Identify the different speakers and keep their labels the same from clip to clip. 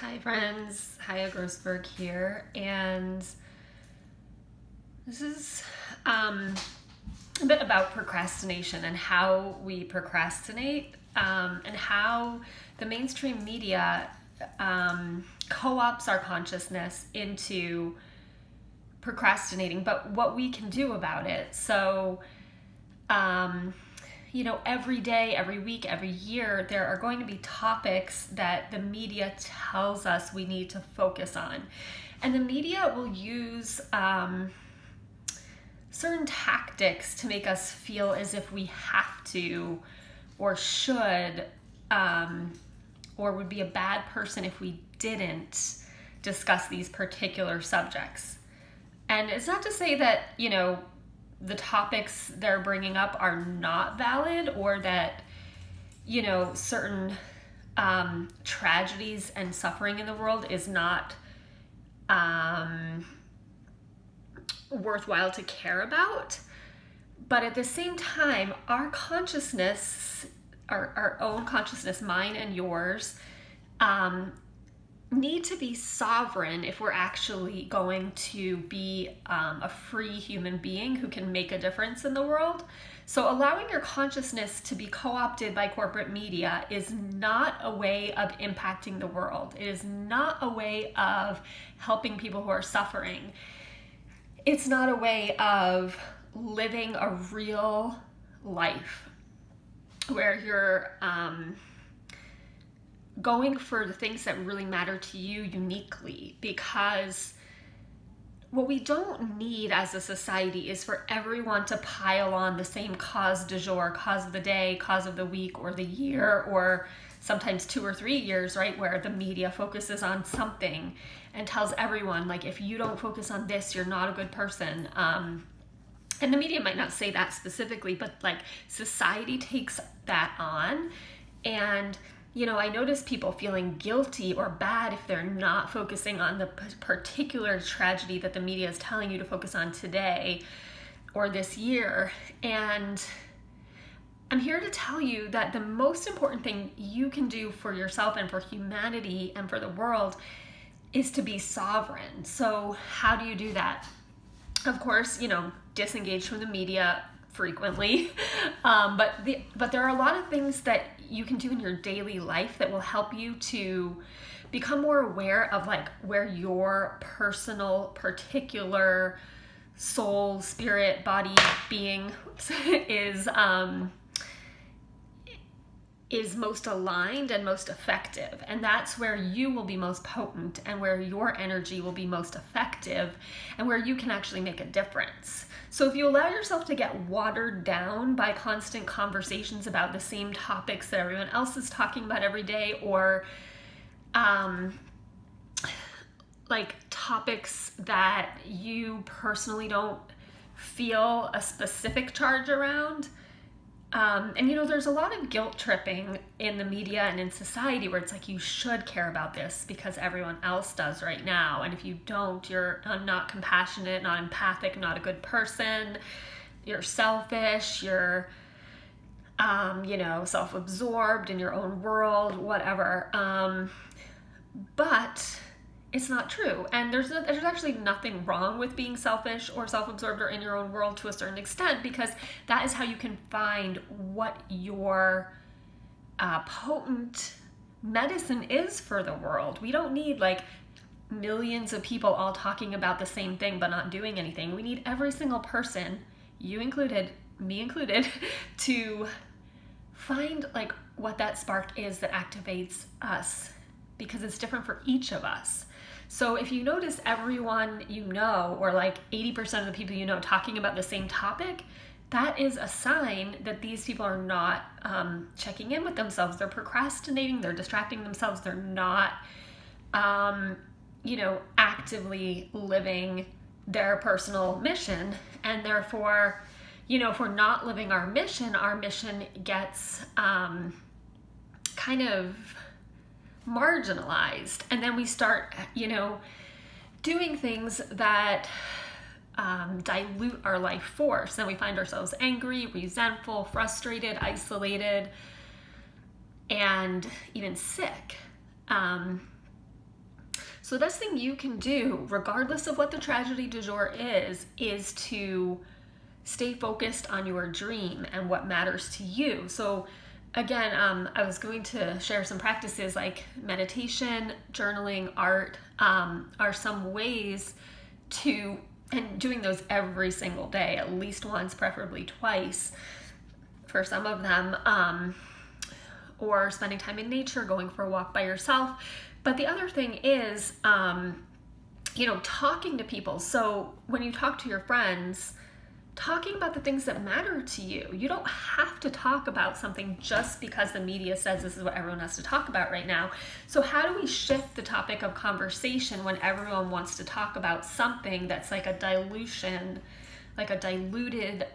Speaker 1: Hi friends, Haya Grossberg here, and this is a bit about procrastination and how we procrastinate, and how the mainstream media co-ops our consciousness into procrastinating, but what we can do about it. So every day, every week, every year, there are going to be topics that the media tells us we need to focus on. And the media will use certain tactics to make us feel as if we have to or should, or would be a bad person if we didn't discuss these particular subjects. And it's not to say that, the topics they're bringing up are not valid, or that, certain tragedies and suffering in the world is not worthwhile to care about. But at the same time, our consciousness, our own consciousness, mine and yours, need to be sovereign if we're actually going to be a free human being who can make a difference in the world. So allowing your consciousness to be co-opted by corporate media is not a way of impacting the world. It is not a way of helping people who are suffering. It's not a way of living a real life where you're going for the things that really matter to you uniquely, because what we don't need as a society is for everyone to pile on the same cause du jour, cause of the day, cause of the week or the year, or sometimes 2 or 3 years, right? Where the media focuses on something and tells everyone, like, if you don't focus on this, you're not a good person. And the media might not say that specifically, but like society takes that on. And I notice people feeling guilty or bad if they're not focusing on the particular tragedy that the media is telling you to focus on today or this year. And I'm here to tell you that the most important thing you can do for yourself and for humanity and for the world is to be sovereign. So how do you do that? Of course, disengage from the media frequently, but there are a lot of things that you can do in your daily life that will help you to become more aware of like where your personal, particular soul, spirit, body, being is most aligned and most effective. And that's where you will be most potent and where your energy will be most effective and where you can actually make a difference. So if you allow yourself to get watered down by constant conversations about the same topics that everyone else is talking about every day, or like topics that you personally don't feel a specific charge around, and there's a lot of guilt tripping in the media and in society where it's like, you should care about this because everyone else does right now. And if you don't, you're not compassionate, not empathic, not a good person. You're selfish, you're, self-absorbed in your own world, whatever. But it's not true. And there's actually nothing wrong with being selfish or self-absorbed or in your own world to a certain extent, because that is how you can find what your potent medicine is for the world. We don't need like millions of people all talking about the same thing but not doing anything. We need every single person, you included, me included, to find like what that spark is that activates us, because it's different for each of us. So if you notice everyone or like 80% of the people talking about the same topic, that is a sign that these people are not checking in with themselves. They're procrastinating, they're distracting themselves, they're not, actively living their personal mission. And therefore, if we're not living our mission gets kind of marginalized, and then we start doing things that dilute our life force. Then we find ourselves angry, resentful, frustrated, isolated, and even sick. So the best thing you can do, regardless of what the tragedy du jour is to stay focused on your dream and what matters to you. So again, I was going to share some practices like meditation, journaling, art, are some ways to, and doing those every single day, at least once, preferably twice for some of them, or spending time in nature, going for a walk by yourself. But the other thing is, talking to people. So when you talk to your friends, talking about the things that matter to you. You don't have to talk about something just because the media says this is what everyone has to talk about right now. So how do we shift the topic of conversation when everyone wants to talk about something that's like a dilution, like a diluted,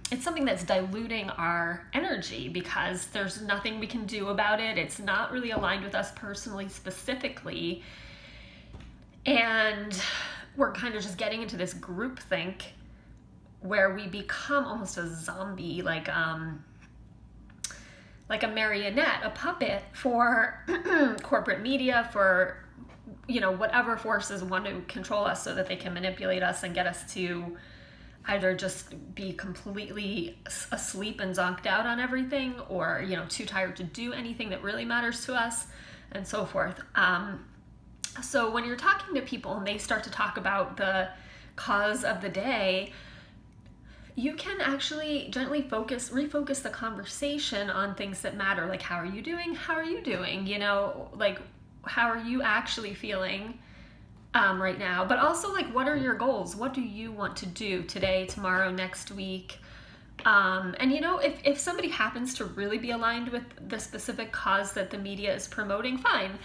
Speaker 1: it's something that's diluting our energy because there's nothing we can do about it. It's not really aligned with us personally, specifically. And we're kind of just getting into this groupthink where we become almost a zombie, like a marionette, a puppet for corporate media, for whatever forces want to control us so that they can manipulate us and get us to either just be completely asleep and zonked out on everything, or too tired to do anything that really matters to us, and so forth. So when you're talking to people and they start to talk about the cause of the day, you can actually gently refocus the conversation on things that matter, like how are you doing? How are you doing? Like how are you actually feeling right now? But also, like, what are your goals? What do you want to do today, tomorrow, next week? And if somebody happens to really be aligned with the specific cause that the media is promoting, fine.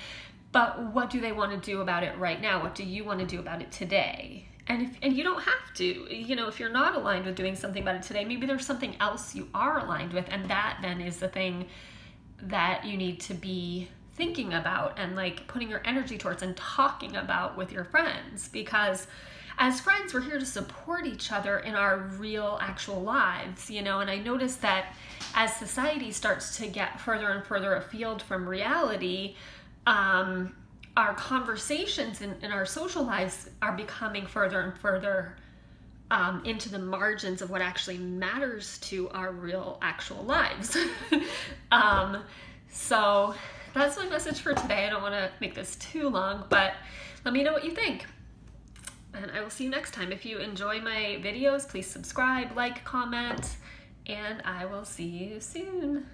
Speaker 1: But what do they want to do about it right now? What do you want to do about it today? And you don't have to, if you're not aligned with doing something about it today, maybe there's something else you are aligned with, and that then is the thing that you need to be thinking about and like putting your energy towards and talking about with your friends. Because as friends, we're here to support each other in our real, actual lives, and I noticed that as society starts to get further and further afield from reality, our conversations in our social lives are becoming further and further into the margins of what actually matters to our real, actual lives. So that's my message for today. I don't want to make this too long, but let me know what you think. And I will see you next time. If you enjoy my videos, please subscribe, like, comment, and I will see you soon.